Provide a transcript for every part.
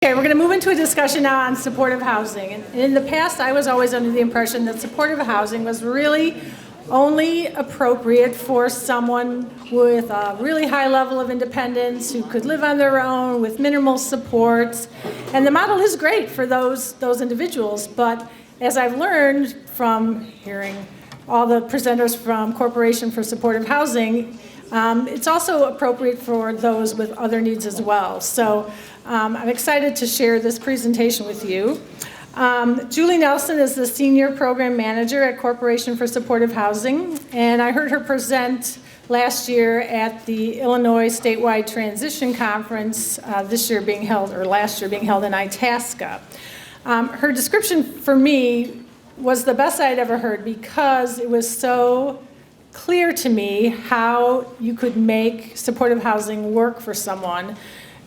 Okay, we're going to move into a discussion now on supportive housing. And in the past, I was always under the impression that supportive housing was really only appropriate for someone with a really high level of independence who could live on their own with minimal supports. And the model is great for those individuals. But as I've learned from hearing all the presenters from Corporation for Supportive Housing, it's also appropriate for those with other needs as well. So I'm excited to share this presentation with you. Julie Nelson is the Senior Program Manager at Corporation for Supportive Housing, and I heard her present last year at the Illinois Statewide Transition Conference, last year being held in Itasca. Her description for me was the best I'd ever heard because it was so clear to me how you could make supportive housing work for someone.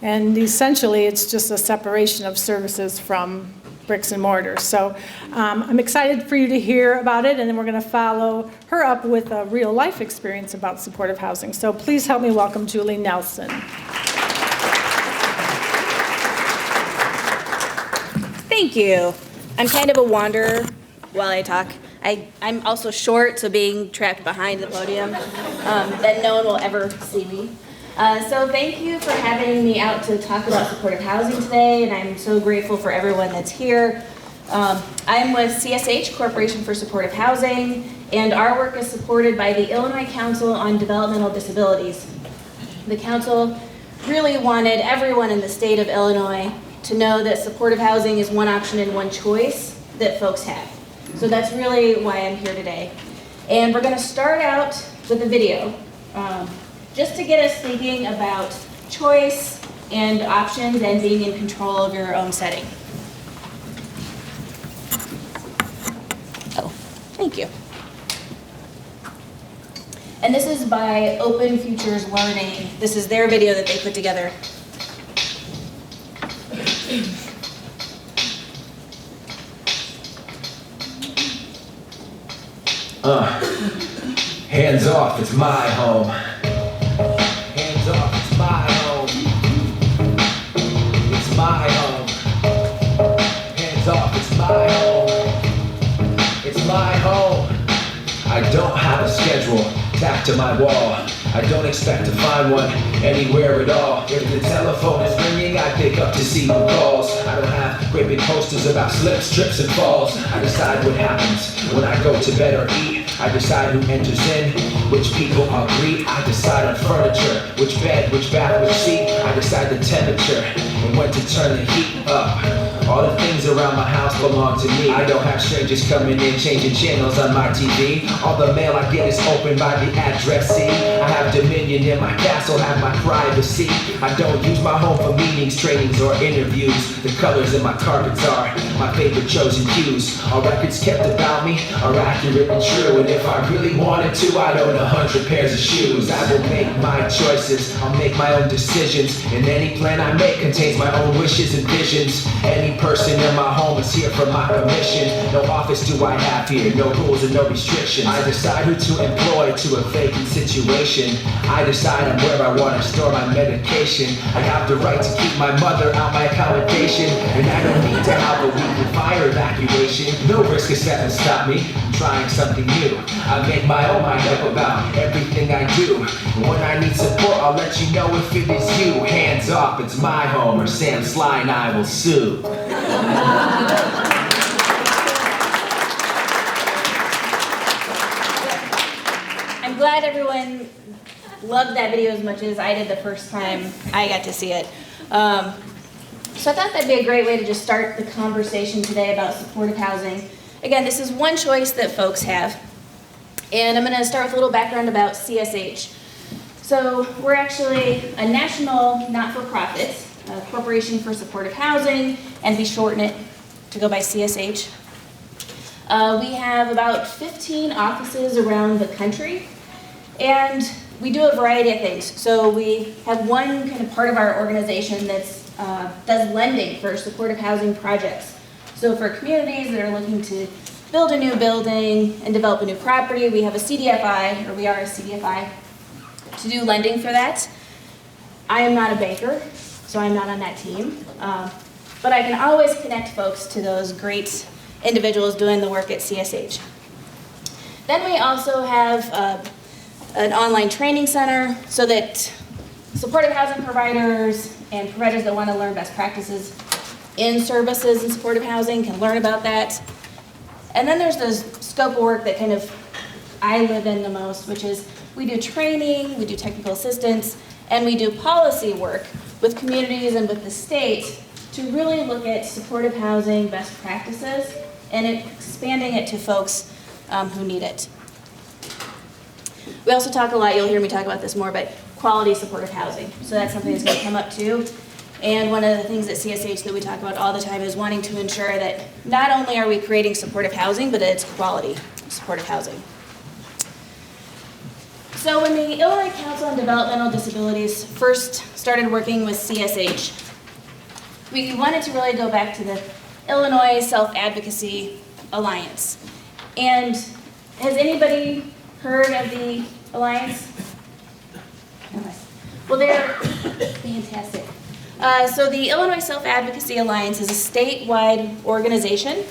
And essentially, it's just a separation of services from bricks and mortar. So I'm excited for you to hear about it, and then we're going to follow her up with a real life experience about supportive housing. So please help me welcome Julie Nelson. Thank you. I'm kind of a wanderer while I talk. I'm also short, so being trapped behind the podium, then no one will ever see me. So thank you for having me out to talk about supportive housing today, and I'm so grateful for everyone that's here. I'm with CSH, Corporation for Supportive Housing, and our work is supported by the Illinois Council on Developmental Disabilities. The council really wanted everyone in the state of Illinois to know that supportive housing is one option and one choice that folks have. So that's really why I'm here today. And we're going to start out with a video. Just to get us thinking about choice and options and being in control of your own setting. Oh, thank you. And this is by Open Futures Learning. This is their video that they put together. Hands off, it's my home. Hands off, it's my home. It's my home. Hands off, it's my home. It's my home. I don't have a schedule tacked to my wall. I don't expect to find one anywhere at all. If the telephone is ringing, I pick up to see who calls. I don't have great big posters about slips, trips, and falls. I decide what happens when I go to bed or eat. I decide who enters in, which people I'll greet. I decide on furniture, which bed, which bath, which seat. I decide the temperature and when to turn the heat up. All the things around my house belong to me. I don't have strangers coming in, changing channels on my TV. All the mail I get is opened by the addressee. I have dominion in my castle, have my privacy. I don't use my home for meetings, trainings, or interviews. The colors in my carpets are my favorite chosen cues. All records kept about me are accurate and true. And if I really wanted to, I'd own 100 pairs of shoes. I will make my choices, I'll make my own decisions. And any plan I make contains my own wishes and visions. Any person in my home is here for my permission. No office do I have here, no rules and no restrictions. I decide who to employ to a vacant situation. I decide on where I want to store my medication. I have the right to keep my mother out my accommodation. And I don't need to have a weekly fire evacuation. No risk is set to stop me from trying something new. I make my own mind up about everything I do. When I need support, I'll let you know if it is you. Hands off, it's my home, or Sam Sly and I will sue. I'm glad everyone loved that video as much as I did the first time I got to see it. So I thought that'd be a great way to just start the conversation today about supportive housing. Again, this is one choice that folks have. And I'm going to start with a little background about CSH. So we're actually a national not-for-profit, Corporation for Supportive Housing, and we shorten it to go by CSH. We have about 15 offices around the country, and we do a variety of things. So we have one kind of part of our organization that does lending for supportive housing projects. So for communities that are looking to build a new building and develop a new property, we have a CDFI, or we are a CDFI, to do lending for that. I am not a banker, so I'm not on that team. but I can always connect folks to those great individuals doing the work at CSH. Then we also have an online training center so that supportive housing providers and providers that want to learn best practices in services and supportive housing can learn about that. And then there's the scope of work that kind of I live in the most, which is we do training, we do technical assistance, and we do policy work with communities and with the state to really look at supportive housing best practices and expanding it to folks who need it. We also talk a lot, you'll hear me talk about this more, but quality supportive housing. So that's something that's going to come up too. And one of the things at CSH that we talk about all the time is wanting to ensure that not only are we creating supportive housing, but it's quality supportive housing. So when the Illinois Council on Developmental Disabilities first started working with CSH, we wanted to really go back to the Illinois Self-Advocacy Alliance. And has anybody heard of the Alliance? Well, they're fantastic. So the Illinois Self-Advocacy Alliance is a statewide organization,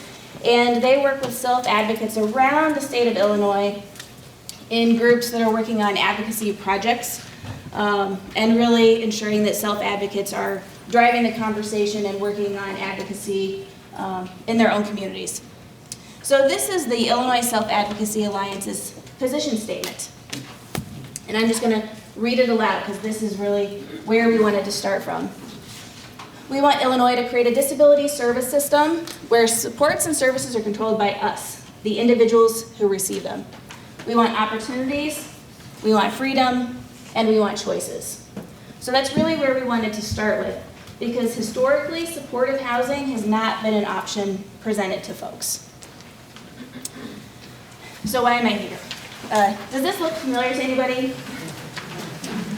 and they work with self-advocates around the state of Illinois in groups that are working on advocacy projects and really ensuring that self-advocates are driving the conversation and working on advocacy in their own communities. So this is the Illinois Self-Advocacy Alliance's position statement. And I'm just going to read it aloud because this is really where we wanted to start from. We want Illinois to create a disability service system where supports and services are controlled by us, the individuals who receive them. We want opportunities, we want freedom, and we want choices. So that's really where we wanted to start with, because historically, supportive housing has not been an option presented to folks. So why am I here? Does this look familiar to anybody?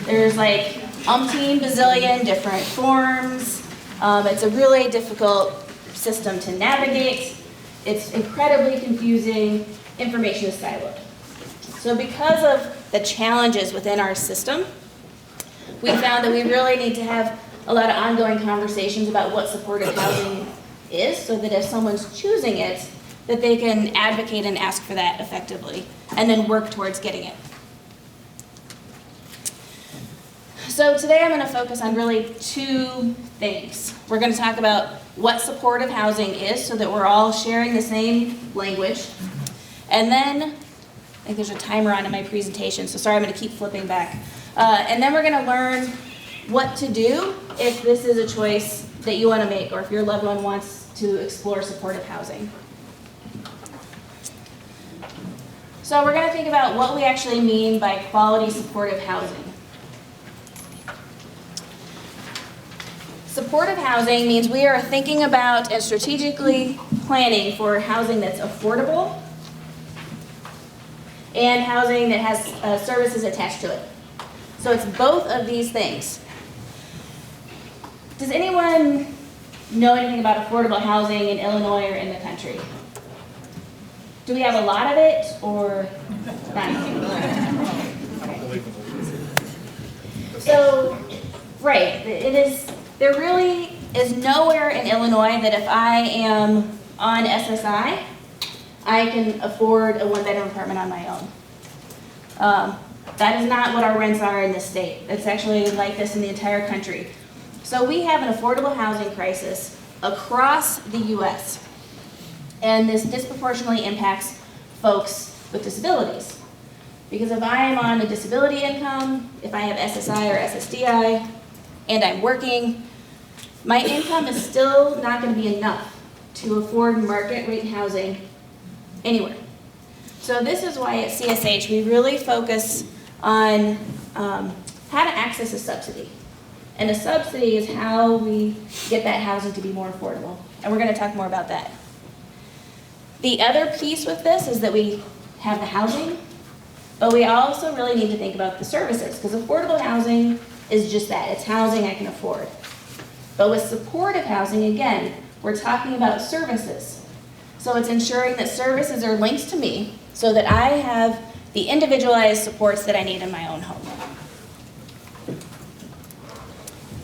There's like umpteen bazillion different forms. It's a really difficult system to navigate. It's incredibly confusing. Information is siloed. So because of the challenges within our system, we found that we really need to have a lot of ongoing conversations about what supportive housing is, so that if someone's choosing it, that they can advocate and ask for that effectively, and then work towards getting it. So today I'm going to focus on really two things. We're going to talk about what supportive housing is, so that we're all sharing the same language. And then, I think there's a timer on in my presentation, so sorry, I'm going to keep flipping back. And then we're going to learn what to do if this is a choice that you want to make, or if your loved one wants to explore supportive housing. So we're going to think about what we actually mean by quality supportive housing. Supportive housing means we are thinking about and strategically planning for housing that's affordable and housing that has services attached to it. So it's both of these things. Does anyone know anything about affordable housing in Illinois or in the country? Do we have a lot of it, or not? Okay. So, right, there really is nowhere in Illinois that if I am on SSI, I can afford a one-bedroom apartment on my own. That is not what our rents are in this state. It's actually like this in the entire country. So we have an affordable housing crisis across the U.S., and this disproportionately impacts folks with disabilities. Because if I am on a disability income, if I have SSI or SSDI, and I'm working, my income is still not going to be enough to afford market rate housing anywhere. So this is why at CSH we really focus on how to access a subsidy. And a subsidy is how we get that housing to be more affordable. And we're going to talk more about that. The other piece with this is that we have the housing, but we also really need to think about the services, because affordable housing is just that. It's housing I can afford. But with supportive housing, again, we're talking about services. So it's ensuring that services are linked to me so that I have the individualized supports that I need in my own home.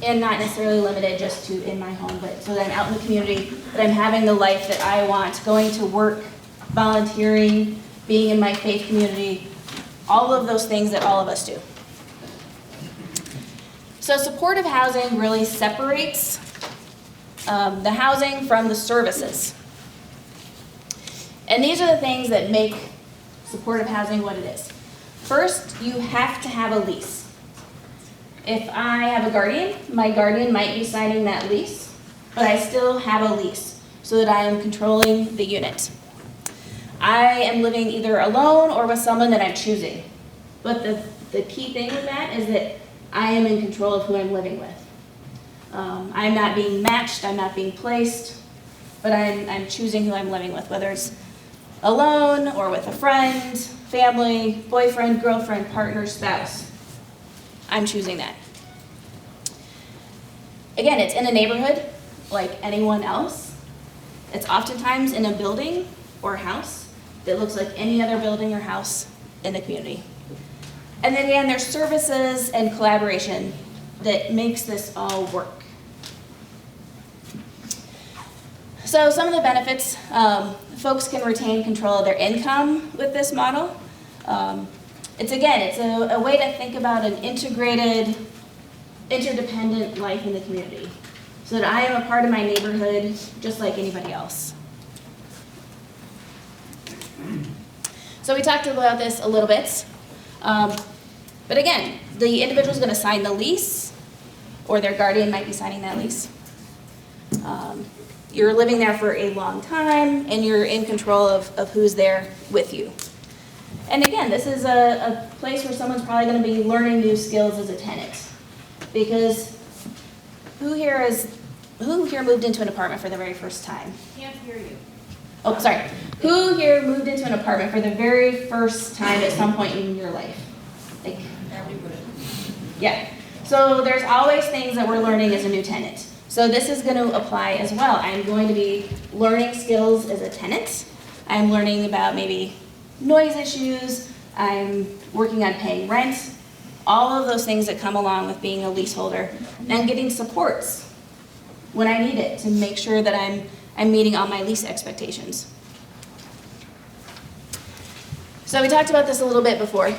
and not necessarily limited just to in my home, but so that I'm out in the community, that I'm having the life that I want, going to work, volunteering, being in my faith community, all of those things that all of us do. So supportive housing really separates the housing from the services. And these are the things that make supportive housing what it is. First, you have to have a lease. If I have a guardian, my guardian might be signing that lease, but I still have a lease so that I am controlling the unit. I am living either alone or with someone that I'm choosing. But the key thing with that is that I am in control of who I'm living with. I'm not being matched, I'm not being placed, but I'm choosing who I'm living with, whether it's alone or with a friend, family, boyfriend, girlfriend, partner, spouse. I'm choosing that. Again, it's in a neighborhood like anyone else. It's oftentimes in a building or house that looks like any other building or house in the community. And then again, there's services and collaboration that makes this all work. So some of the benefits, folks can retain control of their income with this model. It's a way to think about an integrated, interdependent life in the community so that I am a part of my neighborhood just like anybody else. So we talked about this a little bit. But again, the individual is going to sign the lease, or their guardian might be signing that lease. You're living there for a long time, and you're in control of who's there with you. And again, this is a place where someone's probably going to be learning new skills as a tenant. Because who here moved into an apartment for the very first time? Can't hear you. Oh, sorry. Who here moved into an apartment for the very first time at some point in your life? Like, yeah. So there's always things that we're learning as a new tenant. So this is going to apply as well. I'm going to be learning skills as a tenant. I'm learning about maybe noise issues. I'm working on paying rent. All of those things that come along with being a leaseholder. And getting supports when I need it to make sure that I'm meeting all my lease expectations. So we talked about this a little bit before,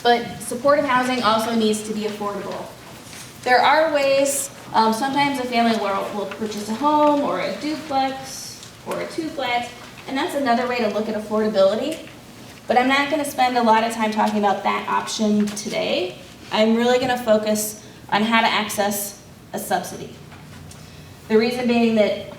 but supportive housing also needs to be affordable. There are ways, sometimes a family will purchase a home or a duplex or a two-flat, and that's another way to look at affordability. But I'm not going to spend a lot of time talking about that option today. I'm really going to focus on how to access a subsidy. The reason being that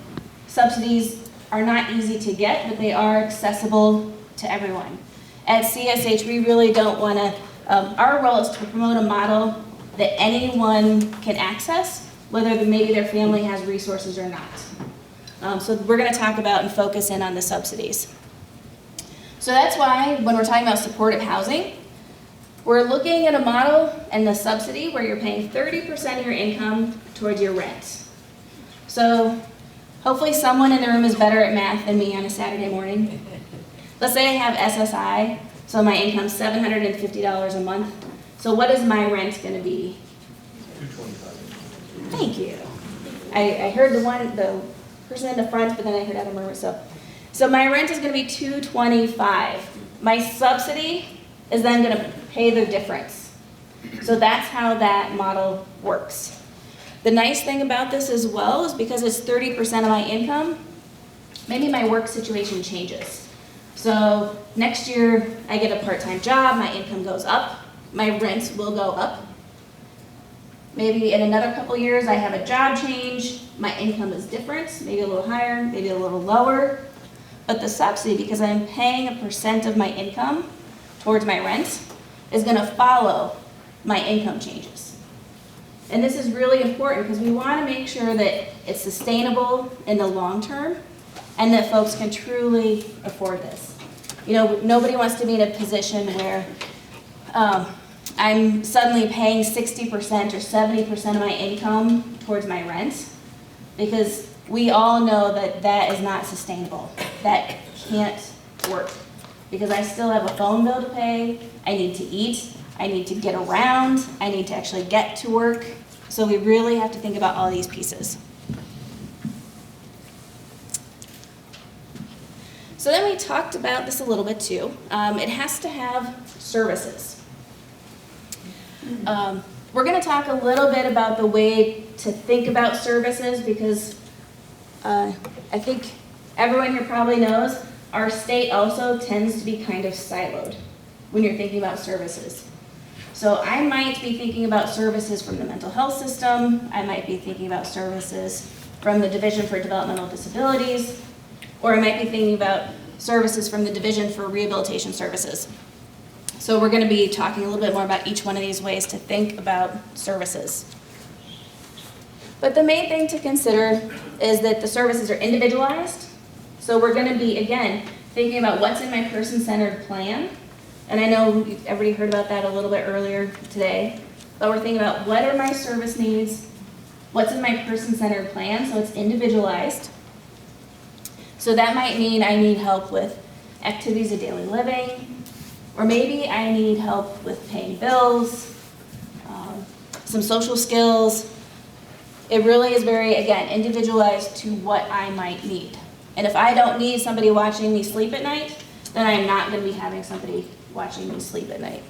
subsidies are not easy to get, but they are accessible to everyone. At CSH, we really don't want to, our role is to promote a model that anyone can access, whether maybe their family has resources or not. So we're going to talk about and focus in on the subsidies. So that's why when we're talking about supportive housing, we're looking at a model and the subsidy where you're paying 30% of your income towards your rent. So hopefully someone in the room is better at math than me on a Saturday morning. Let's say I have SSI, so my income's $750 a month. So what is my rent going to be? $225. Thank you. I heard the person in the front, but then I heard other murmurs. So my rent is going to be $225. My subsidy is then going to pay the difference. So that's how that model works. The nice thing about this as well is because it's 30% of my income, maybe my work situation changes. So next year I get a part-time job, my income goes up, my rent will go up. Maybe in another couple years I have a job change, my income is different, maybe a little higher, maybe a little lower. But the subsidy, because I'm paying a percent of my income towards my rent, is going to follow my income changes. And this is really important because we want to make sure that it's sustainable in the long term and that folks can truly afford this. You know, nobody wants to be in a position where I'm suddenly paying 60% or 70% of my income towards my rent, because we all know that that is not sustainable. That can't work. Because I still have a phone bill to pay, I need to eat, I need to get around, I need to actually get to work. So we really have to think about all these pieces. So then we talked about this a little bit too. It has to have services. We're going to talk a little bit about the way to think about services because I think everyone here probably knows our state also tends to be kind of siloed when you're thinking about services. So I might be thinking about services from the mental health system. I might be thinking about services from the Division for Developmental Disabilities, or I might be thinking about services from the Division for Rehabilitation Services. So we're going to be talking a little bit more about each one of these ways to think about services. But the main thing to consider is that the services are individualized. So we're going to be, again, thinking about what's in my person-centered plan. And I know everybody heard about that a little bit earlier today. But we're thinking about what are my service needs, what's in my person-centered plan, so it's individualized. So that might mean I need help with activities of daily living, or maybe I need help with paying bills, some social skills. It really is very, again, individualized to what I might need. And if I don't need somebody watching me sleep at night, then I'm not going to be having somebody watching me sleep at night.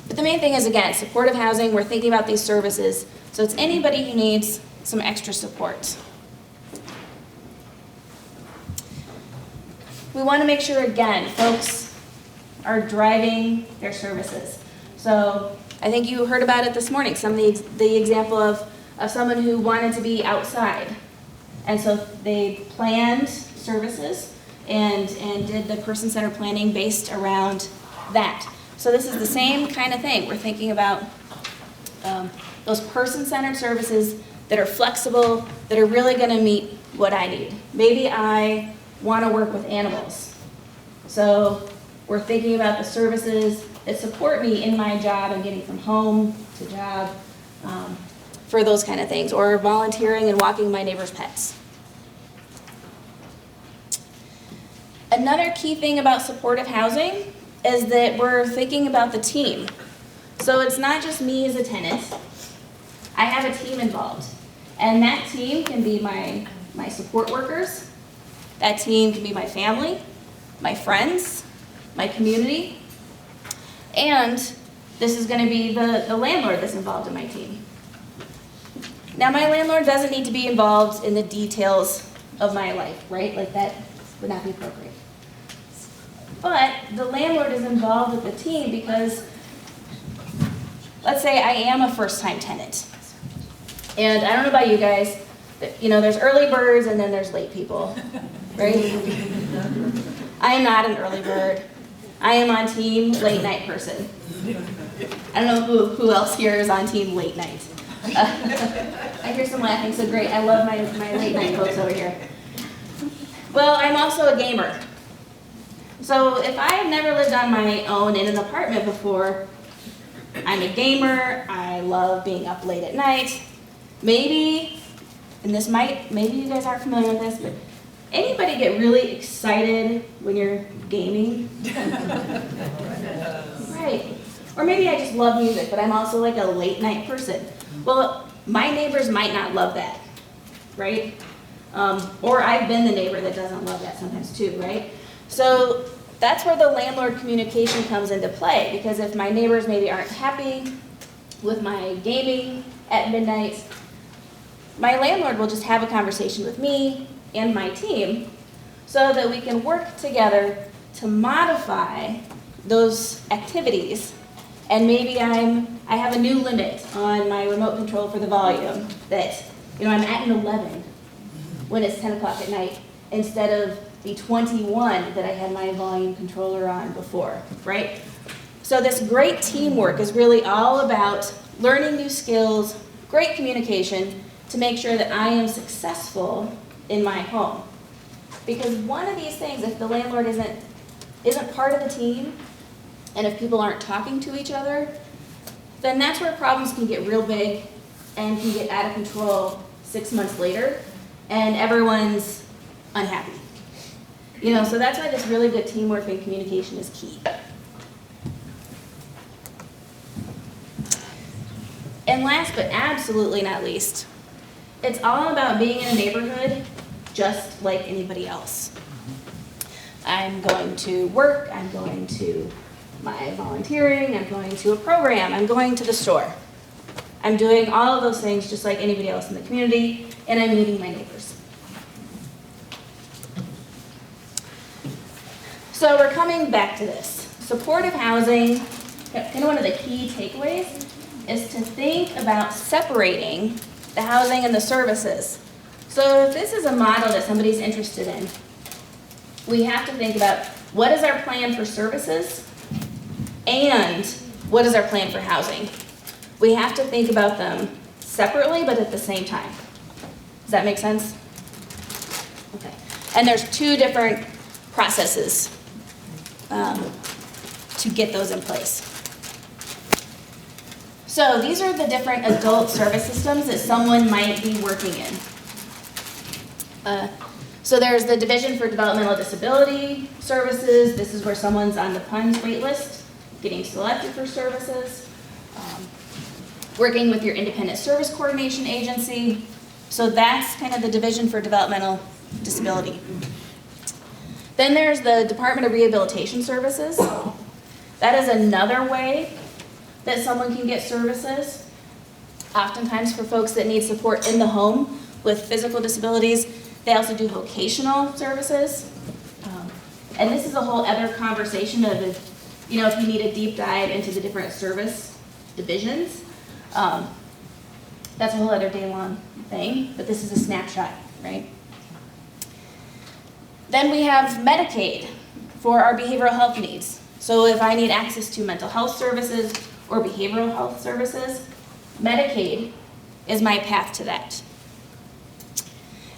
But the main thing is, again, supportive housing. We're thinking about these services. So it's anybody who needs some extra support. We want to make sure, again, folks are driving their services. So I think you heard about it this morning, the example of someone who wanted to be outside. And so they planned services and did the person-centered planning based around that. So this is the same kind of thing. We're thinking about those person-centered services that are flexible, that are really going to meet what I need. Maybe I want to work with animals. So we're thinking about the services that support me in my job and getting from home to job for those kind of things, or volunteering and walking my neighbor's pets. Another key thing about supportive housing is that we're thinking about the team. So it's not just me as a tenant. I have a team involved. And that team can be my support workers. That team can be my family, my friends, my community. And this is going to be the landlord that's involved in my team. Now, my landlord doesn't need to be involved in the details of my life, right? Like that would not be appropriate. But the landlord is involved with the team because, let's say I am a first-time tenant. And I don't know about you guys, but, you know, there's early birds and then there's late people, right? I am not an early bird. I am on team late night person. I don't know who else here is on team late night. I hear some laughing, so great. I love my late night folks over here. Well, I'm also a gamer. So if I have never lived on my own in an apartment before, I'm a gamer, I love being up late at night. Maybe, and maybe you guys aren't familiar with this, but anybody get really excited when you're gaming? Right. Or maybe I just love music, but I'm also like a late night person. Well, my neighbors might not love that, right? Or I've been the neighbor that doesn't love that sometimes too, right? So that's where the landlord communication comes into play, because if my neighbors maybe aren't happy with my gaming at midnight, my landlord will just have a conversation with me and my team so that we can work together to modify those activities. And maybe I have a new limit on my remote control for the volume that, I'm at an 11 when it's 10 o'clock at night instead of the 21 that I had my volume controller on before, right? So this great teamwork is really all about learning new skills, great communication to make sure that I am successful in my home. Because one of these things, if the landlord isn't part of the team, and if people aren't talking to each other, then that's where problems can get real big and can get out of control 6 months later, and everyone's unhappy. So that's why this really good teamwork and communication is key. And last but absolutely not least, it's all about being in a neighborhood just like anybody else. I'm going to work, I'm going to my volunteering, I'm going to a program, I'm going to the store. I'm doing all of those things just like anybody else in the community, and I'm meeting my neighbors. So we're coming back to this. Supportive housing, kind of one of the key takeaways is to think about separating the housing and the services. So if this is a model that somebody's interested in, we have to think about what is our plan for services and what is our plan for housing. We have to think about them separately but at the same time. Does that make sense? Okay. And there's two different processes to get those in place. So these are the different adult service systems that someone might be working in. So there's the Division for Developmental Disability Services. This is where someone's on the PUNS wait list, getting selected for services. Working with your Independent Service Coordination Agency. So that's kind of the Division for Developmental Disability. Then there's the Department of Rehabilitation Services. That is another way that someone can get services. Oftentimes for folks that need support in the home with physical disabilities, they also do vocational services. And this is a whole other conversation of, if you need a deep dive into the different service divisions. That's a whole other day-long thing, but this is a snapshot, right? Then we have Medicaid for our behavioral health needs. So if I need access to mental health services or behavioral health services, Medicaid is my path to that.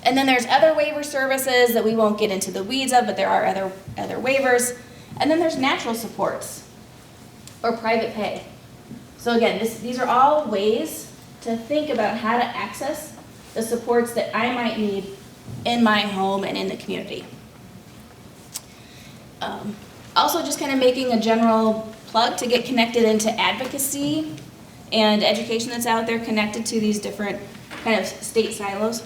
And then there's other waiver services that we won't get into the weeds of, but there are other waivers. And then there's natural supports or private pay. So again, these are all ways to think about how to access the supports that I might need in my home and in the community. Also just kind of making a general plug to get connected into advocacy and education that's out there connected to these different kind of state silos.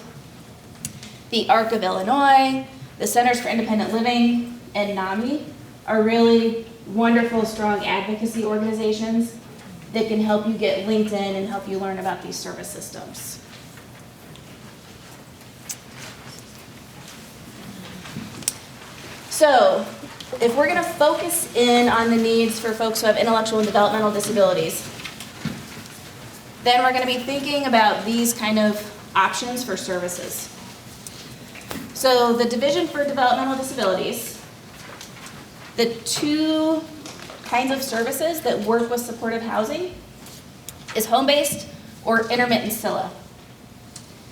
The ARC of Illinois, the Centers for Independent Living, and NAMI are really wonderful, strong advocacy organizations that can help you get linked in and help you learn about these service systems. So, if we're going to focus in on the needs for folks who have intellectual and developmental disabilities, then we're going to be thinking about these kind of options for services. So the Division for Developmental Disabilities, the two kinds of services that work with supportive housing is home-based or intermittent SILA.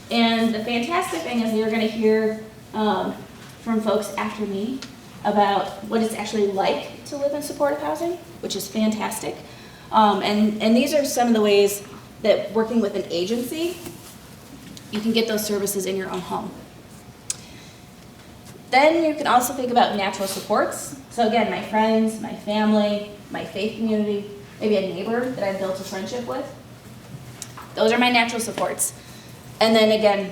And the fantastic thing is you're going to hear from folks after me about what it's actually like to live in supportive housing, which is fantastic. And these are some of the ways that working with an agency, you can get those services in your own home. Then you can also think about natural supports. So again, my friends, my family, my faith community, maybe a neighbor that I've built a friendship with. Those are my natural supports. And then again,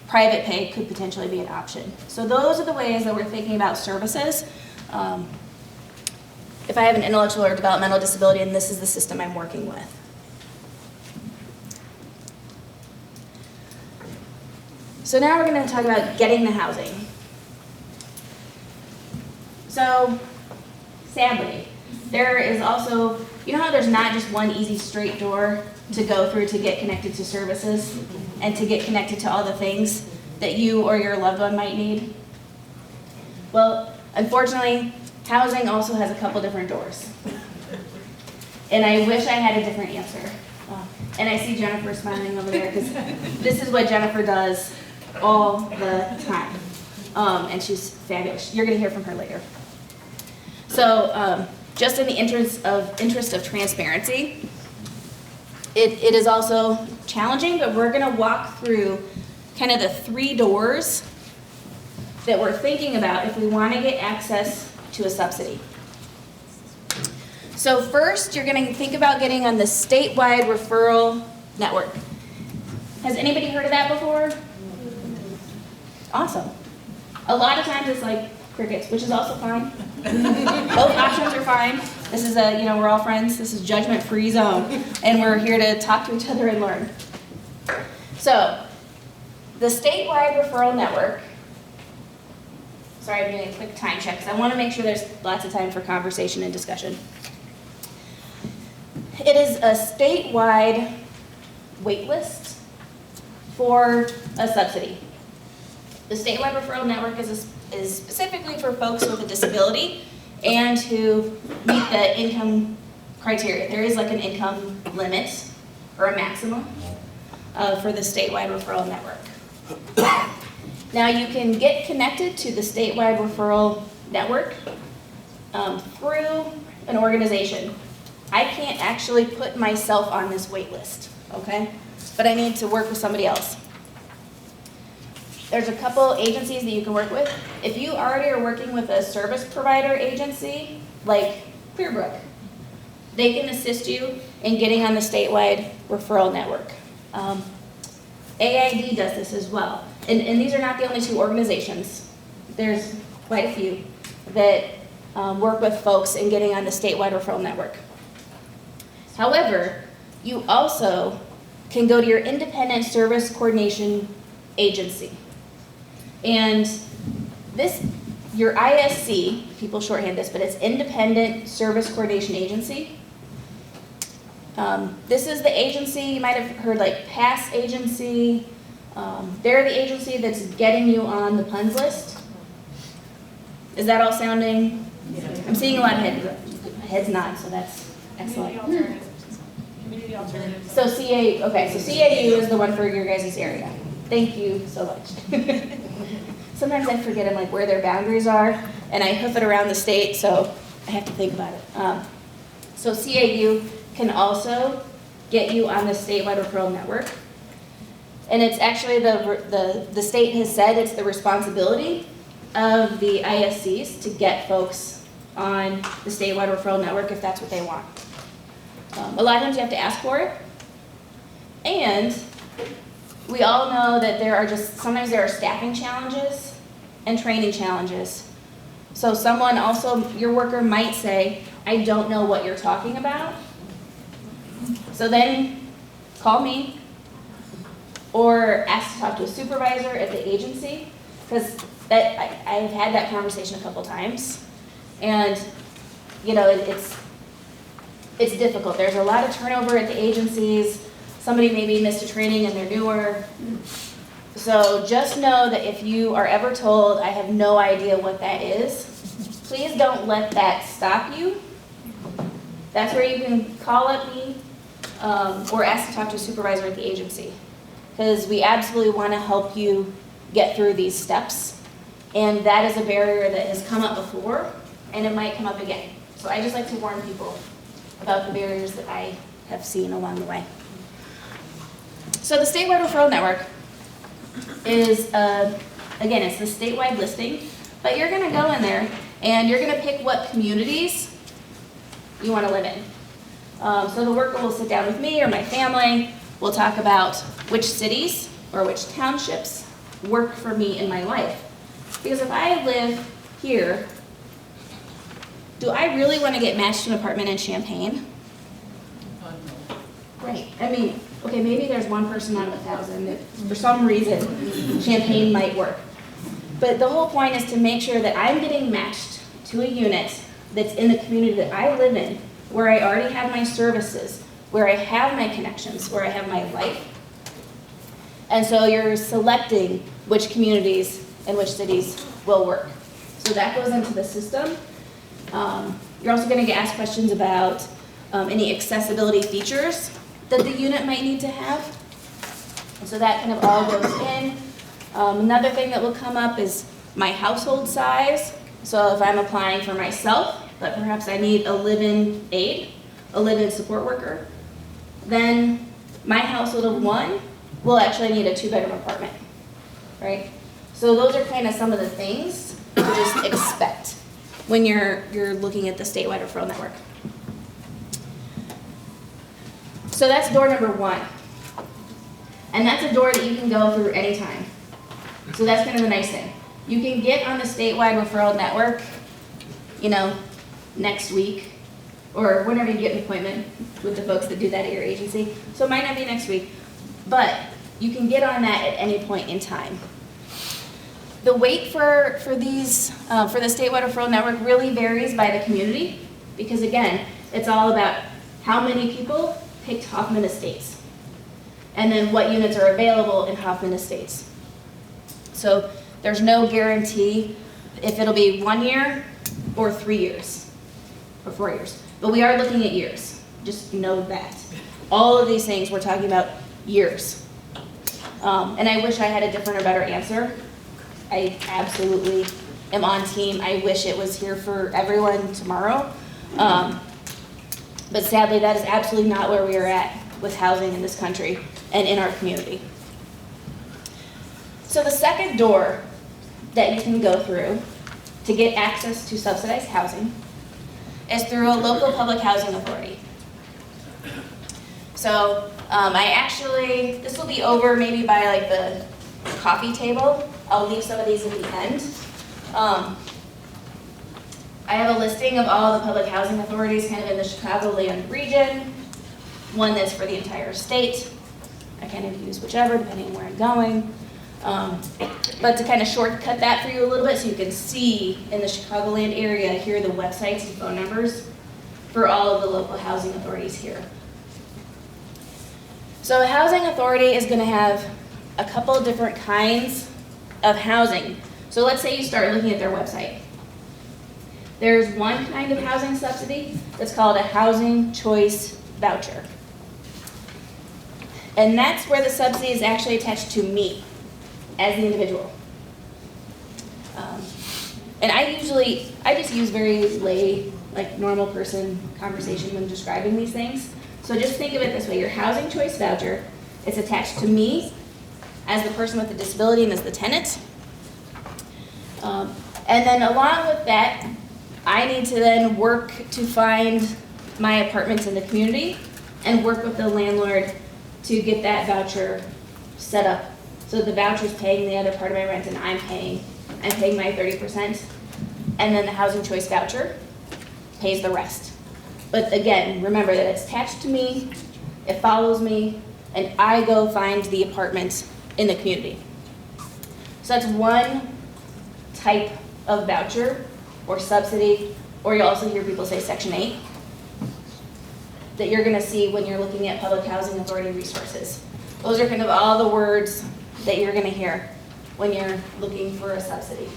private pay could potentially be an option. So those are the ways that we're thinking about services. If I have an intellectual or developmental disability and this is the system I'm working with. So now we're going to talk about getting the housing. So, sadly, there is also, you know how there's not just one easy straight door to go through to get connected to services and to get connected to all the things that you or your loved one might need? Well, unfortunately, housing also has a couple different doors. And I wish I had a different answer. And I see Jennifer smiling over there because this is what Jennifer does all the time. And she's fabulous. You're going to hear from her later. So just in the interest of transparency, it is also challenging, but we're going to walk through kind of the 3 doors that we're thinking about if we want to get access to a subsidy. So first, you're going to think about getting on the statewide referral Network. Has anybody heard of that before? Awesome. A lot of times it's like crickets, which is also fine. Both options are fine. This is we're all friends. This is judgment-free zone, and we're here to talk to each other and learn. So, the statewide referral network. Sorry, I'm doing a quick time check because I want to make sure there's lots of time for conversation and discussion. It is a statewide wait list for a subsidy. The statewide referral network is specifically for folks with a disability and who meet the income criteria. There is like an income limit or a maximum for the statewide referral network. Now you can get connected to the statewide referral network through an organization. I can't actually put myself on this wait list, okay? But I need to work with somebody else. There's a couple agencies that you can work with. If you already are working with a service provider agency, like Clearbrook, they can assist you in getting on the statewide referral network. AID does this as well. And these are not the only two organizations. There's quite a few that work with folks in getting on the statewide referral network. However, you also can go to your independent service coordination agency. And this, your ISC, people shorthand this, but it's Independent Service Coordination Agency. This is the agency, you might have heard like PASS agency. They're the agency that's getting you on the PUNS list. Is that all sounding? Yeah. I'm seeing a lot of heads nod, so that's excellent. Community alternatives. So CAU is the one for your guys' area. Thank you so much. Sometimes I forget like where their boundaries are, and I hoof it around the state, so I have to think about it. So CAU can also get you on the statewide referral network. And it's actually the state has said it's the responsibility of the ISCs to get folks on the statewide referral network if that's what they want. A lot of times you have to ask for it. And we all know that sometimes there are staffing challenges and training challenges. So your worker might say, I don't know what you're talking about. So then call me or ask to talk to a supervisor at the agency, because I've had that conversation a couple times. And it's difficult. There's a lot of turnover at the agencies. Somebody maybe missed a training and they're newer. So just know that if you are ever told, I have no idea what that is, please don't let that stop you. That's where you can call up me or ask to talk to a supervisor at the agency. Because we absolutely want to help you get through these steps. And that is a barrier that has come up before, and it might come up again. So I just like to warn people about the barriers that I have seen along the way. So the statewide referral network is, again, it's the statewide listing, but you're going to go in there and you're going to pick what communities you want to live in. So the worker will sit down with me or my family. We'll talk about which cities or which townships work for me in my life. Because if I live here, do I really want to get matched to an apartment in Champaign? Right. I mean, okay, maybe there's one person out of 1,000 that for some reason Champaign might work. But the whole point is to make sure that I'm getting matched to a unit that's in the community that I live in, where I already have my services, where I have my connections, where I have my life. And so you're selecting which communities and which cities will work. So that goes into the system. You're also going to get asked questions about any accessibility features that the unit might need to have. And so that kind of all goes in. Another thing that will come up is my household size. So if I'm applying for myself, but perhaps I need a live-in aide, a live-in support worker, then my household of one will actually need a 2-bedroom apartment, right? So those are kind of some of the things to just expect when you're looking at the statewide referral network. So that's door number one. And that's a door that you can go through anytime. So that's kind of the nice thing. You can get on the statewide referral network, you know, next week, or whenever you get an appointment with the folks that do that at your agency. So it might not be next week, but you can get on that at any point in time. The wait for the statewide referral network really varies by the community, because again, it's all about how many people picked Hoffman Estates, and then what units are available in Hoffman Estates. So there's no guarantee if it'll be 1 year or 3 years or 4 years, but we are looking at years. Just know that. All of these things, we're talking about years. And I wish I had a different or better answer. I absolutely am on team. I wish it was here for everyone tomorrow. But sadly, that is absolutely not where we are at with housing in this country and in our community. So the second door that you can go through to get access to subsidized housing is through a local public housing authority. So this will be over maybe by like the coffee table. I'll leave some of these at the end. I have a listing of all the public housing authorities kind of in the Chicagoland region, one that's for the entire state. I kind of use whichever depending on where I'm going. But to kind of shortcut that for you a little bit so you can see in the Chicagoland area, here are the websites and phone numbers for all of the local housing authorities here. So a housing authority is going to have a couple different kinds of housing. So let's say you start looking at their website. There's one kind of housing subsidy that's called a housing choice voucher. And that's where the subsidy is actually attached to me as the individual. And I just use very lay, like normal person conversation when describing these things. So just think of it this way, your housing choice voucher is attached to me as the person with the disability and as the tenant. And then along with that, I need to then work to find my apartments in the community and work with the landlord to get that voucher set up. So the voucher's paying the other part of my rent and I'm paying my 30%. And then the housing choice voucher pays the rest. But again, remember that it's attached to me, it follows me, and I go find the apartment in the community. So that's one type of voucher or subsidy, or you'll also hear people say Section 8, that you're gonna see when you're looking at public housing authority resources. Those are kind of all the words that you're gonna hear when you're looking for a subsidy.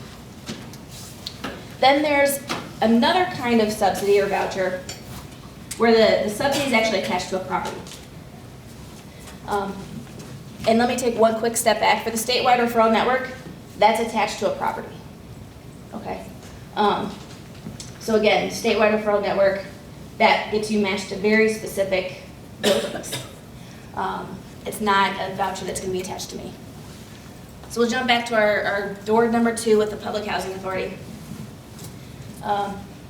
Then there's another kind of subsidy or voucher where the subsidy is actually attached to a property. And let me take one quick step back. For the statewide referral network, that's attached to a property. Okay. So again, statewide referral network, that gets you matched to very specific buildings. It's not a voucher that's going to be attached to me. So we'll jump back to our door number 2 with the Public Housing Authority.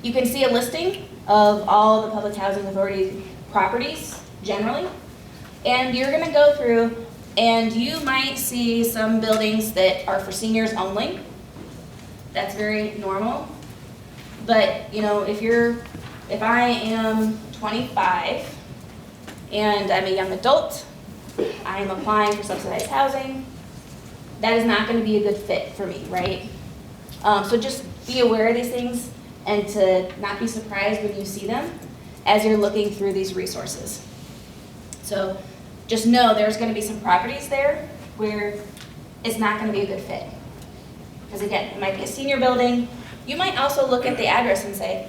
You can see a listing of all the Public Housing Authority properties generally, and you're going to go through and you might see some buildings that are for seniors only. That's very normal. But you know, if I am 25 and I'm a young adult, I am applying for subsidized housing, that is not going to be a good fit for me, right? So just be aware of these things and to not be surprised when you see them as you're looking through these resources. So just know there's going to be some properties there where it's not going to be a good fit. Because again, it might be a senior building. You might also look at the address and say,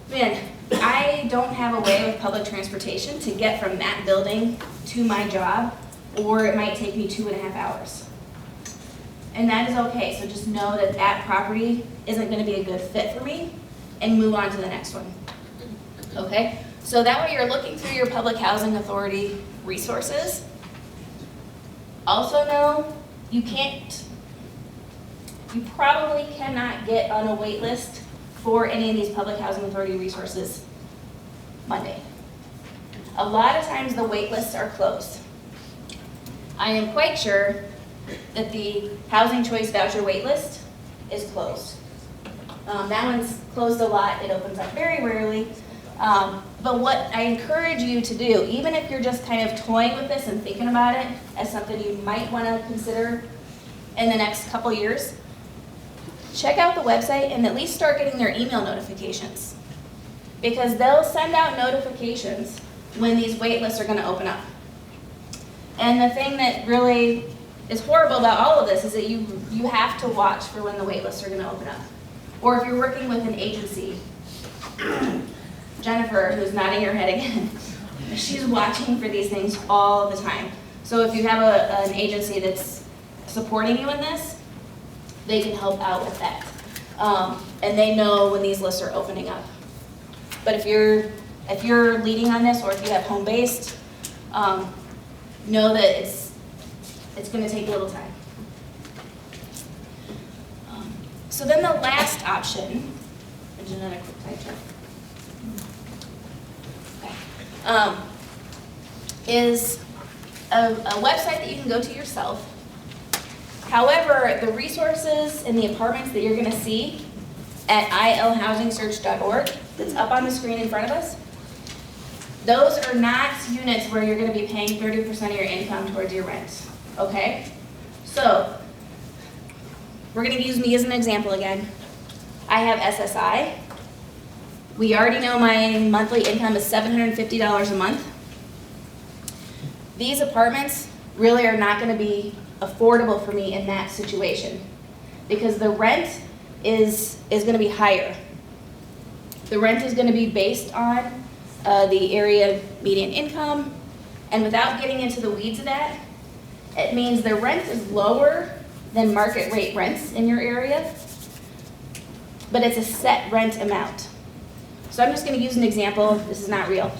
man, I don't have a way with public transportation to get from that building to my job, or it might take me 2.5 hours. And that is okay, so just know that that property isn't gonna be a good fit for me, and move on to the next one. Okay, so that way you're looking through your Public Housing Authority resources. Also know you probably cannot get on a wait list for any of these Public Housing Authority resources Monday. A lot of times the wait lists are closed. I am quite sure that the housing choice voucher waitlist is closed. That one's closed a lot. It opens up very rarely. But what I encourage you to do, even if you're just kind of toying with this and thinking about it as something you might want to consider in the next couple years, check out the website and at least start getting their email notifications. Because they'll send out notifications when these wait lists are going to open up. And the thing that really is horrible about all of this is that you have to watch for when the wait lists are going to open up. Or if you're working with an agency, Jennifer, who's nodding her head again, she's watching for these things all the time. So if you have an agency that's supporting you in this, they can help out with that. And they know when these lists are opening up. But if you're leading on this, or if you have home-based, know that it's going to take a little time. So then the last option, there's another quick type chart, is a website that you can go to yourself. However, the resources and the apartments that you're going to see at ilhousingsearch.org, that's up on the screen in front of us, those are not units where you're going to be paying 30% of your income towards your rent, okay? So, we're going to use me as an example again. I have SSI. We already know my monthly income is $750 a month. These apartments really are not going to be affordable for me in that situation because the rent is going to be higher. The rent is going to be based on the area median income, and without getting into the weeds of that, it means the rent is lower than market rate rents in your area, but it's a set rent amount. So I'm just going to use an example. This is not real.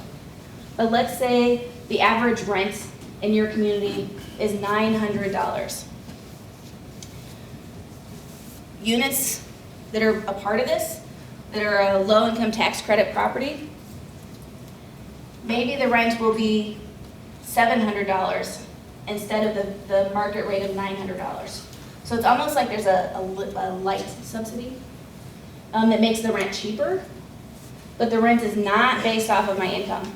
But let's say the average rent in your community is $900. Units that are a part of this, that are a low-income tax credit property, maybe the rent will be $700 instead of the market rate of $900. So it's almost like there's a light subsidy that makes the rent cheaper, but the rent is not based off of my income.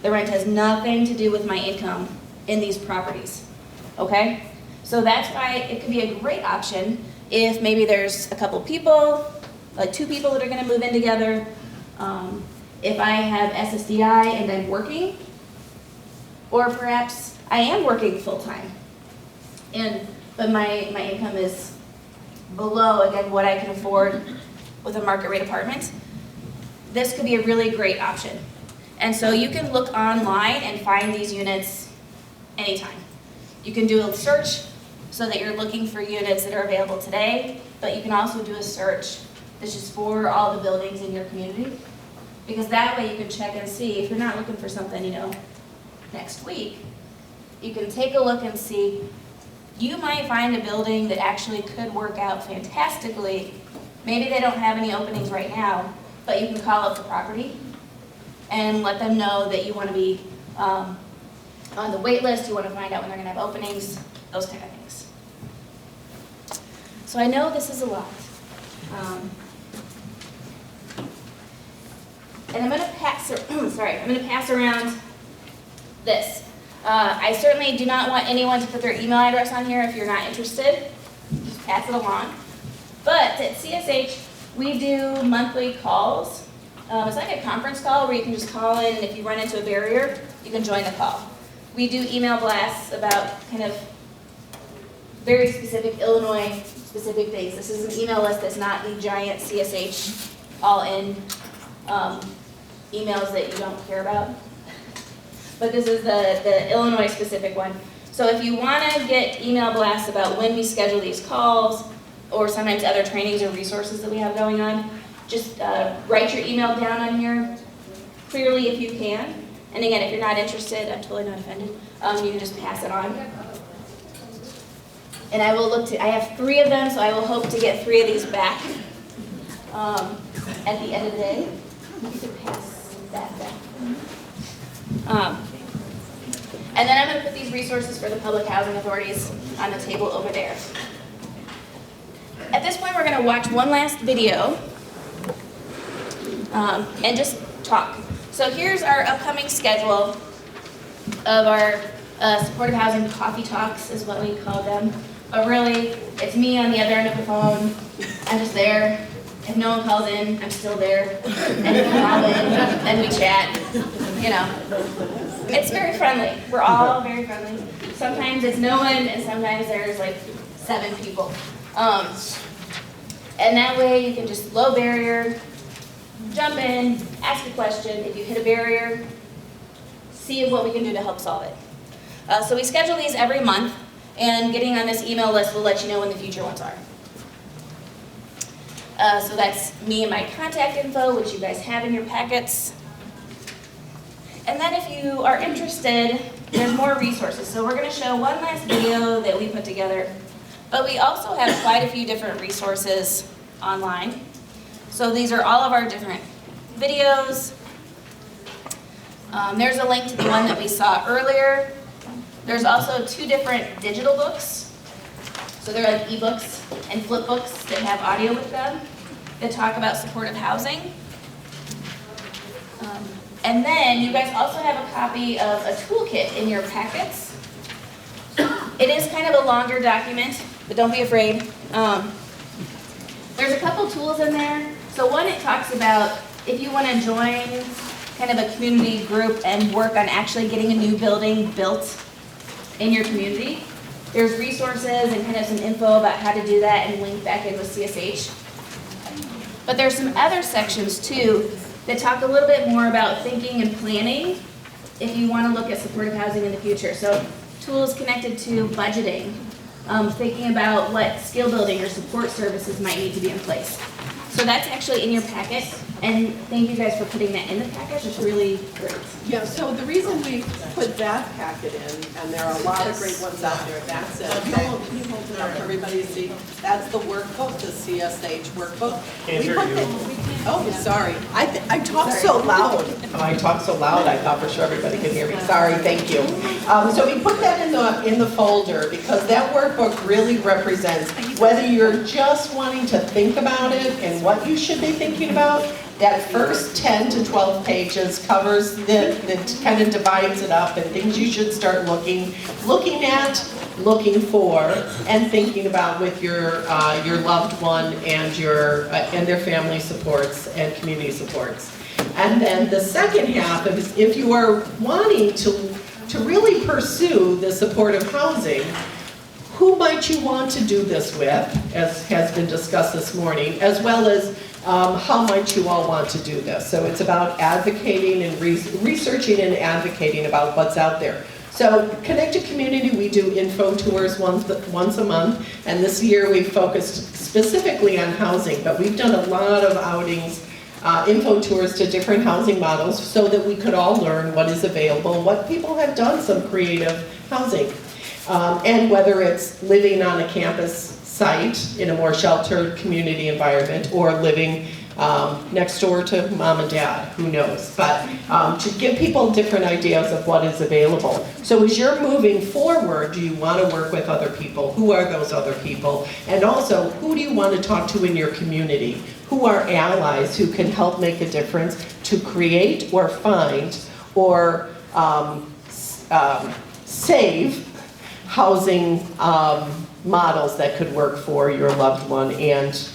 The rent has nothing to do with my income in these properties, okay? So that's why it could be a great option if maybe there's a couple people, like 2 people that are gonna move in together. If I have SSDI and I'm working, or perhaps I am working full-time, but my income is below, again, what I can afford with a market rate apartment, this could be a really great option. And so you can look online and find these units anytime. You can do a search so that you're looking for units that are available today, but you can also do a search that's just for all the buildings in your community. Because that way you can check and see, if you're not looking for something, next week, you can take a look and see, you might find a building that actually could work out fantastically. Maybe they don't have any openings right now, but you can call up the property and let them know that you want to be on the wait list, you want to find out when they're going to have openings, those kind of things. So I know this is a lot. And I'm going to pass around this. I certainly do not want anyone to put their email address on here if you're not interested. Just pass it along. But at CSH, we do monthly calls. It's like a conference call where you can just call in, and if you run into a barrier, you can join the call. We do email blasts about kind of very specific Illinois-specific things. This is an email list that's not the giant CSH all-in emails that you don't care about. But this is the Illinois-specific one. So if you want to get email blasts about when we schedule these calls, or sometimes other trainings or resources that we have going on, just write your email down on here clearly if you can. And again, if you're not interested, I'm totally not offended, you can just pass it on. And I will I have 3 of them, so I will hope to get 3 of these back at the end of the day. You can pass that back. And then I'm going to put these resources for the public housing authorities on the table over there. At this point, we're going to watch one last video and just talk. So here's our upcoming schedule of our supportive housing coffee talks, is what we call them. But really, it's me on the other end of the phone. I'm just there. If no one calls in, I'm still there. And if you call in, then we chat. You know, it's very friendly. We're all very friendly. Sometimes it's no one, and sometimes there's like 7 people. And that way you can just low barrier, jump in, ask a question. If you hit a barrier, see what we can do to help solve it. So we schedule these every month, and getting on this email list will let you know when the future ones are. So that's me and my contact info, which you guys have in your packets. And then if you are interested, there's more resources. So we're going to show one last video that we put together, but we also have quite a few different resources online. So these are all of our different videos. There's a link to the one that we saw earlier. There's also 2 different digital books. So they're like ebooks and flip books that have audio with them that talk about supportive housing. And then you guys also have a copy of a toolkit in your packets. It is kind of a longer document, but don't be afraid. There's a couple tools in there. So one, it talks about if you want to join kind of a community group and work on actually getting a new building built in your community. There's resources and kind of some info about how to do that and link back in with CSH. But there's some other sections too that talk a little bit more about thinking and planning if you want to look at supportive housing in the future. So tools connected to budgeting, thinking about what skill building or support services might need to be in place. So that's actually in your packet, and thank you guys for putting that in the packet. It's really great. Yeah, so the reason we put that packet in, and there are a lot of great ones out there, that's it. Can you hold it up for everybody to see? That's the workbook, the CSH workbook. Sorry. I talk so loud. I talk so loud, I thought for sure everybody could hear me. Sorry, thank you. So we put that in the folder because that workbook really represents whether you're just wanting to think about it and what you should be thinking about. That first 10 to 12 pages covers that kind of divides it up and things you should start looking at, looking for, and thinking about with your loved one and and their family supports and community supports. And then the second half is if you are wanting to really pursue the supportive housing, who might you want to do this with, as has been discussed this morning, as well as how might you all want to do this? So it's about advocating and researching and advocating about what's out there. So Connected Community, we do info tours once a month, and this year we've focused specifically on housing, but we've done a lot of outings, info tours to different housing models so that we could all learn what is available, what people have done some creative housing. And whether it's living on a campus site in a more sheltered community environment or living next door to mom and dad, who knows. But to give people different ideas of what is available. So as you're moving forward, do you want to work with other people? Who are those other people? And also, who do you want to talk to in your community? Who are allies who can help make a difference to create or find or save housing models that could work for your loved one and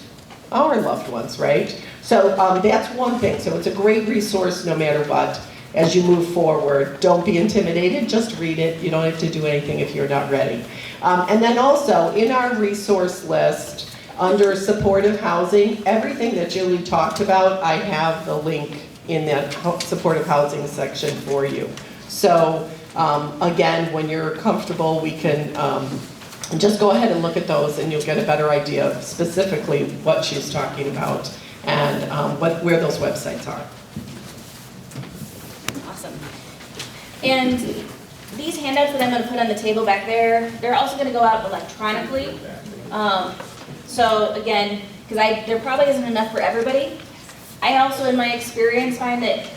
our loved ones, right? So that's one thing. So it's a great resource no matter what. As you move forward, don't be intimidated, just read it. You don't have to do anything if you're not ready. And then also in our resource list, under supportive housing, everything that Julie talked about, I have the link in that supportive housing section for you. So again, when you're comfortable, we can just go ahead and look at those and you'll get a better idea of specifically what she's talking about and where those websites are. Awesome. And these handouts that I'm going to put on the table back there, they're also going to go out electronically. So again, because there probably isn't enough for everybody. I also, in my experience, find that,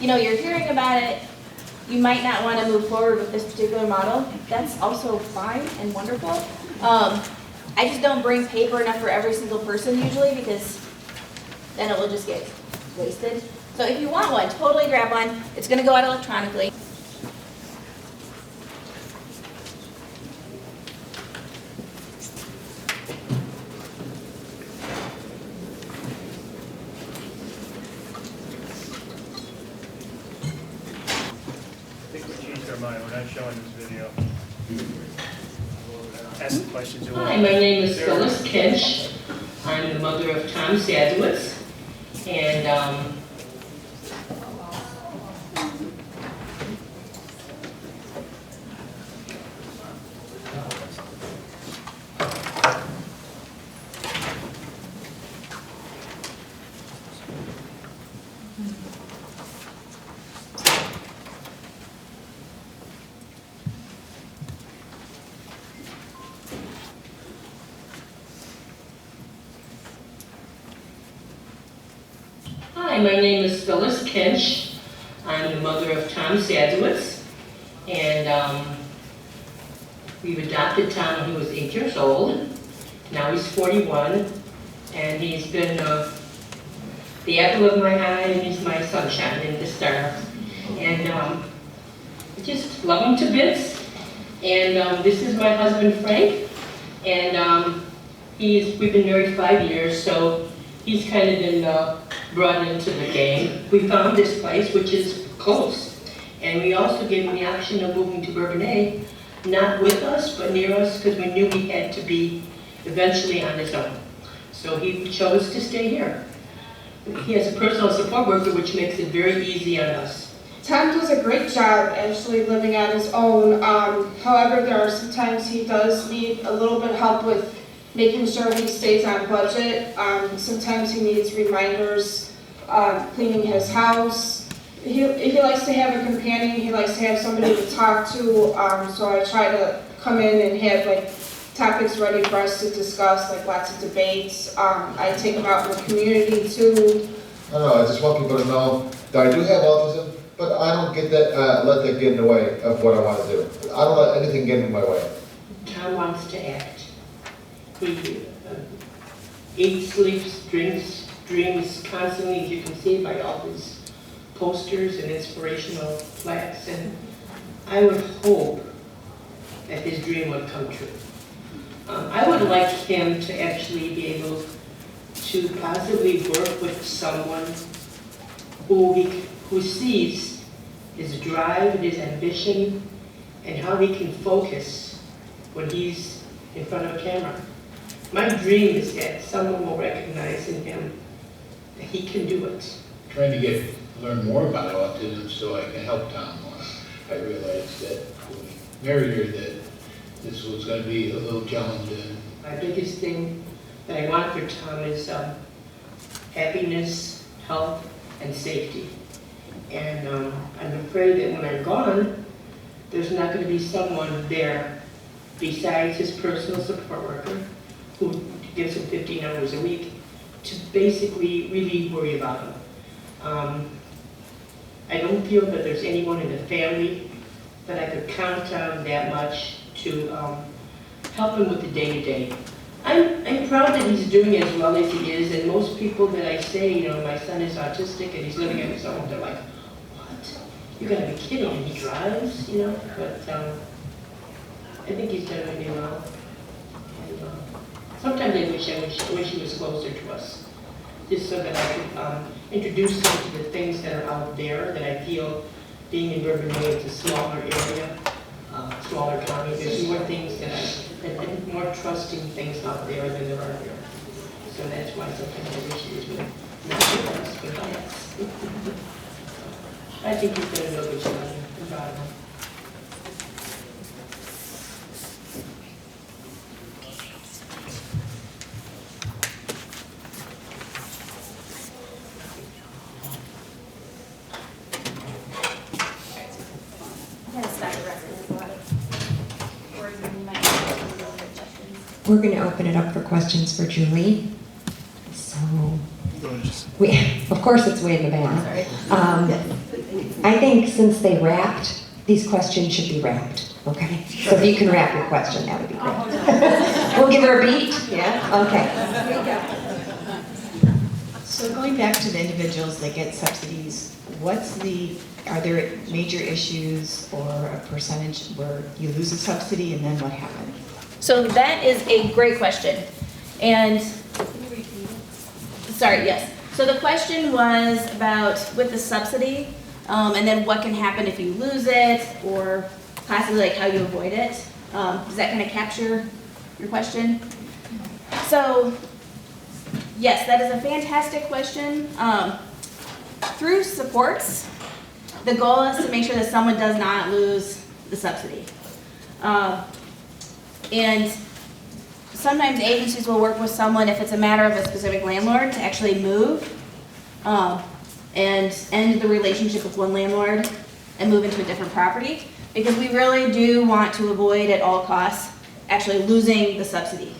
you're hearing about it, you might not want to move forward with this particular model. That's also fine and wonderful. I just don't bring paper enough for every single person usually because then it will just get wasted. So if you want one, totally grab one. It's going to go out electronically. I think we changed our mind, we're not showing this video. Ask the questions you want. Hi, my name is Phyllis Kinch. I'm the mother of Tom Sadowitz. And Hi, my name is Phyllis Kinch. I'm the mother of Tom Sadowitz. And we've adopted Tom when he was 8 years old. Now he's 41. And he's been the apple of my eye, and he's my sunshine and the star. And I just love him to bits. And this is my husband, Frank. And we've been married 5 years, so he's kind of been brought into the game. We found this place, which is close. And we also gave him the option of moving to Bourbonnais, not with us, but near us, because we knew he had to be eventually on his own. So he chose to stay here. He has a personal support worker, which makes it very easy on us. Tom does a great job actually living on his own. However, there are sometimes he does need a little bit of help with making sure he stays on budget. Sometimes he needs reminders, cleaning his house. He likes to have a companion, he likes to have somebody to talk to, so I try to come in and have like topics ready for us to discuss, like lots of debates. I take him out in the community too. I don't know, I just want people to know that I do have autism, but I don't get that, let that get in the way of what I want to do. I don't let anything get in my way. Tom wants to act. He eats, sleeps, drinks, dreams constantly, as you can see by all his posters and inspirational plaques. And I would hope that his dream would come true. I would like him to actually be able to possibly work with someone who sees his drive and his ambition and how he can focus when he's in front of a camera. My dream is that someone will recognize in him that he can do it. Trying to learn more about autism so I can help Tom more. I realized that when we married her that this was going to be a little challenging. My biggest thing that I want for Tom is happiness, health, and safety. And I'm afraid that when I'm gone, there's not going to be someone there besides his personal support worker who gives him 15 hours a week to basically really worry about him. I don't feel that there's anyone in the family that I could count on that much to help him with the day-to-day. I'm proud that he's doing as well as he is, and most people that I say, you know, my son is autistic and he's living on his own, they're like, what? You gotta be kidding, he drives, you know? But I think he's done really well. And, sometimes I wish he was closer to us, just so that I could introduce him to the things that are out there that I feel being in Bourbonnais, it's a smaller area, smaller county. There's more things and more trusting things out there than there are here. So that's why sometimes I wish he was with not with us, but yes. I think he's done a real good job. I'm proud of him. We're going to open it up for questions for Julie. So, of course it's way in the back. I think since they wrapped, these questions should be wrapped, okay? So if you can wrap your question, that would be great. We'll give her a beat? Yeah. Okay. So going back to the individuals that get subsidies, are there major issues or a percentage where you lose a subsidy and then what happens? So that is a great question. And, sorry, yes. So the question was about with the subsidy, and then what can happen if you lose it, or possibly like how you avoid it. Does that kind of capture your question? So, yes, that is a fantastic question. Through supports, the goal is to make sure that someone does not lose the subsidy. And sometimes agencies will work with someone if it's a matter of a specific landlord to actually move and end the relationship with one landlord and move into a different property, because we really do want to avoid at all costs actually losing the subsidy.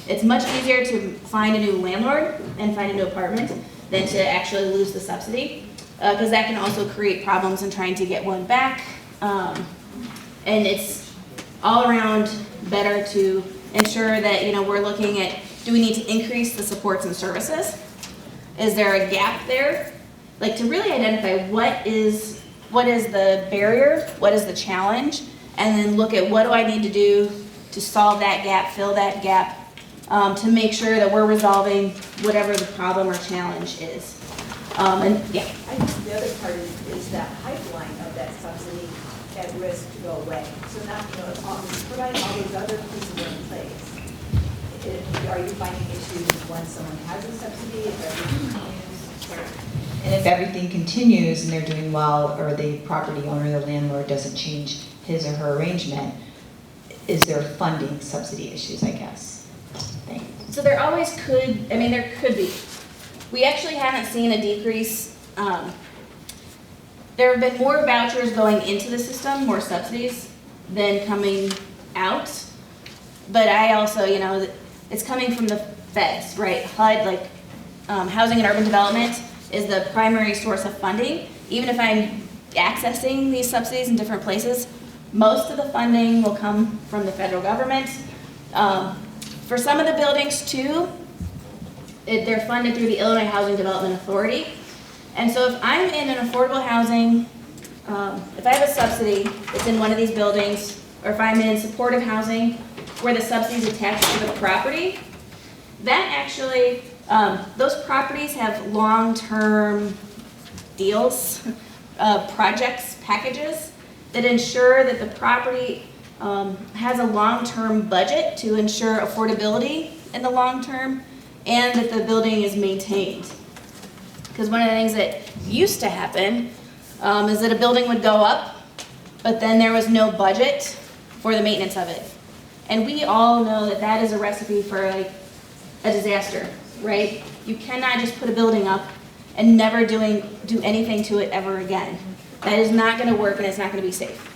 It's much easier to find a new landlord and find a new apartment than to actually lose the subsidy, because that can also create problems in trying to get one back. And it's all around better to ensure that, you know, we're looking at, do we need to increase the supports and services? Is there a gap there? Like, to really identify what is the barrier, what is the challenge, and then look at what do I need to do to solve that gap, fill that gap, to make sure that we're resolving whatever the problem or challenge is. And yeah. I think the other part is that pipeline of that subsidy at risk to go away. So now, you know, providing all these other pieces are in place. Are you finding issues when someone has a subsidy, if everything continues? And if everything continues and they're doing well, or the property owner, the landlord doesn't change his or her arrangement, is there funding subsidy issues, I guess? Thanks. So there always could, I mean, there could be. We actually haven't seen a decrease. There have been more vouchers going into the system, more subsidies, than coming out. But I also, you know, it's coming from the feds, right? HUD, like Housing and Urban Development, is the primary source of funding. Even if I'm accessing these subsidies in different places, most of the funding will come from the federal government. For some of the buildings too, they're funded through the Illinois Housing Development Authority. And so if I'm in an affordable housing, if I have a subsidy that's in one of these buildings, or if I'm in supportive housing where the subsidy is attached to the property, that actually, those properties have long-term deals, projects, packages that ensure that the property has a long-term budget to ensure affordability in the long term, and that the building is maintained. Because one of the things that used to happen is that a building would go up, but then there was no budget for the maintenance of it. And we all know that that is a recipe for like a disaster, right? You cannot just put a building up and never do anything to it ever again. That is not going to work, and it's not going to be safe.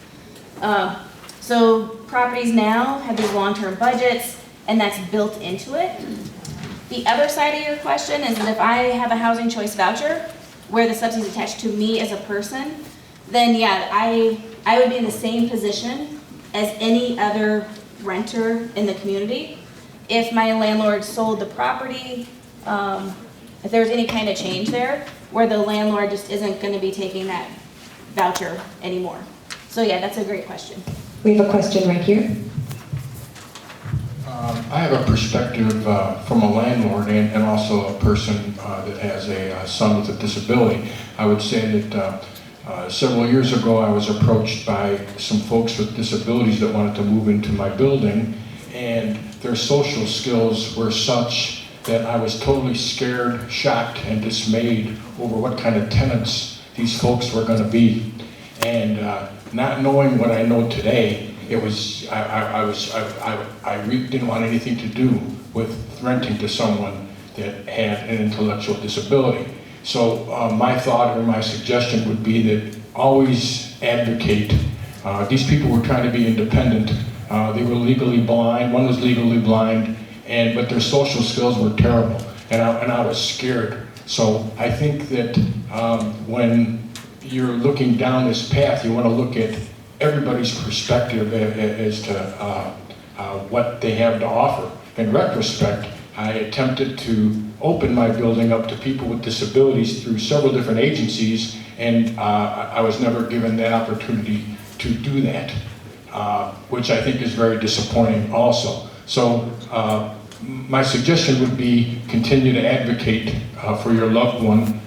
So properties now have these long-term budgets, and that's built into it. The other side of your question is that if I have a housing choice voucher where the subsidy is attached to me as a person, then yeah, I would be in the same position as any other renter in the community. If my landlord sold the property, if there was any kind of change there, where the landlord just isn't going to be taking that voucher anymore. So yeah, that's a great question. We have a question right here. I have a perspective from a landlord and also a person that has a son with a disability. I would say that several years ago I was approached by some folks with disabilities that wanted to move into my building, and their social skills were such that I was totally scared, shocked, and dismayed over what kind of tenants these folks were going to be. And not knowing what I know today, it was I really didn't want anything to do with renting to someone that had an intellectual disability. So my thought or my suggestion would be that always advocate. These people were trying to be independent. They were legally blind. One was legally blind, but their social skills were terrible, and I was scared. So I think that when you're looking down this path, you want to look at everybody's perspective as to what they have to offer. In retrospect, I attempted to open my building up to people with disabilities through several different agencies, and I was never given that opportunity to do that, which I think is very disappointing also. So my suggestion would be continue to advocate for your loved one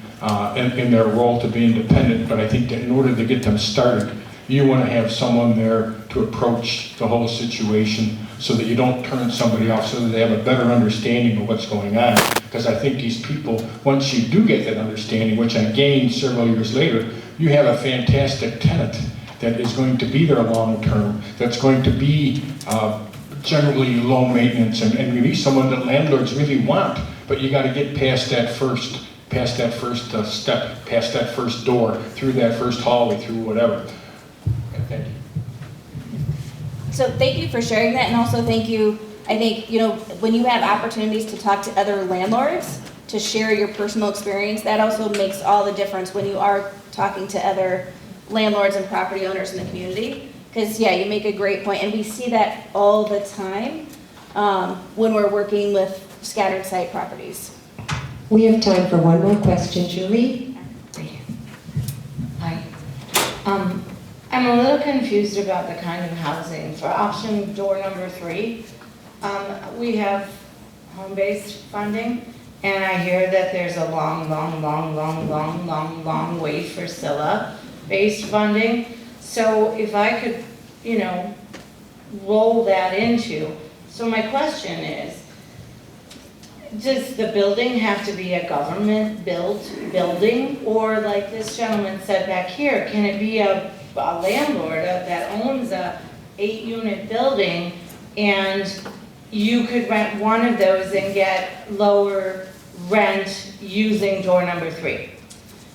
in their role to be independent, but I think that in order to get them started, you want to have someone there to approach the whole situation so that you don't turn somebody off, so that they have a better understanding of what's going on. Because I think these people, once you do get that understanding, which I gained several years later, you have a fantastic tenant that is going to be there long term, that's going to be generally low maintenance, and maybe someone that landlords really want, but you got to get past that first step, past that first door, through that first hallway, through whatever. Thank you. So thank you for sharing that, and also thank you, I think, you know, when you have opportunities to talk to other landlords, to share your personal experience, that also makes all the difference when you are talking to other landlords and property owners in the community. Because, yeah, you make a great point, and we see that all the time when we're working with scattered site properties. We have time for one more question, Julie. Hi. I'm a little confused about the kind of housing. For option door number 3, we have home-based funding, and I hear that there's a long wait for SILA-based funding. So if I could, you know, roll that into, so my question is, does the building have to be a government-built building? Or like this gentleman said back here, can it be a landlord that owns a 8-unit building and you could rent one of those and get lower rent using door number 3?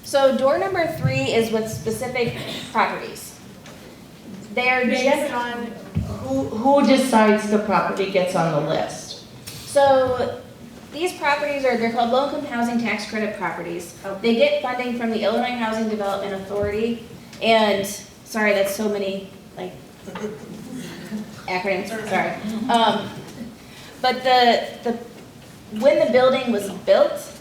So door number 3 is with specific properties. They're Based on who decides the property gets on the list? So these properties they're called low-income housing tax credit properties. They get funding from the Illinois Housing Development Authority, and sorry, that's so many like acronyms. Sorry, but when the building was built,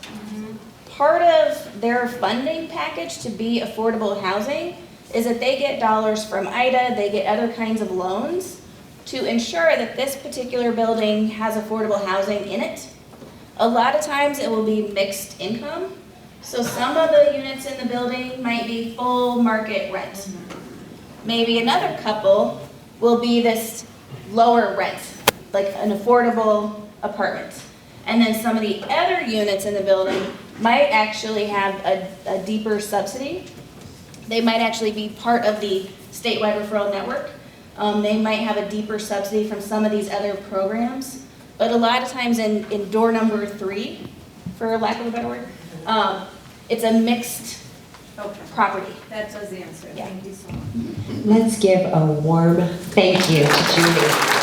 part of their funding package to be affordable housing is that they get dollars from IDA, they get other kinds of loans to ensure that this particular building has affordable housing in it. A lot of times it will be mixed income. So some of the units in the building might be full market rent. Maybe another couple will be this lower rent, like an affordable apartment. And then some of the other units in the building might actually have a deeper subsidy. They might actually be part of the statewide referral network. They might have a deeper subsidy from some of these other programs. But a lot of times in door number 3, for lack of a better word, it's a mixed property. That does answer. Yeah. Thank you so much. Let's give a warm thank you to Julie.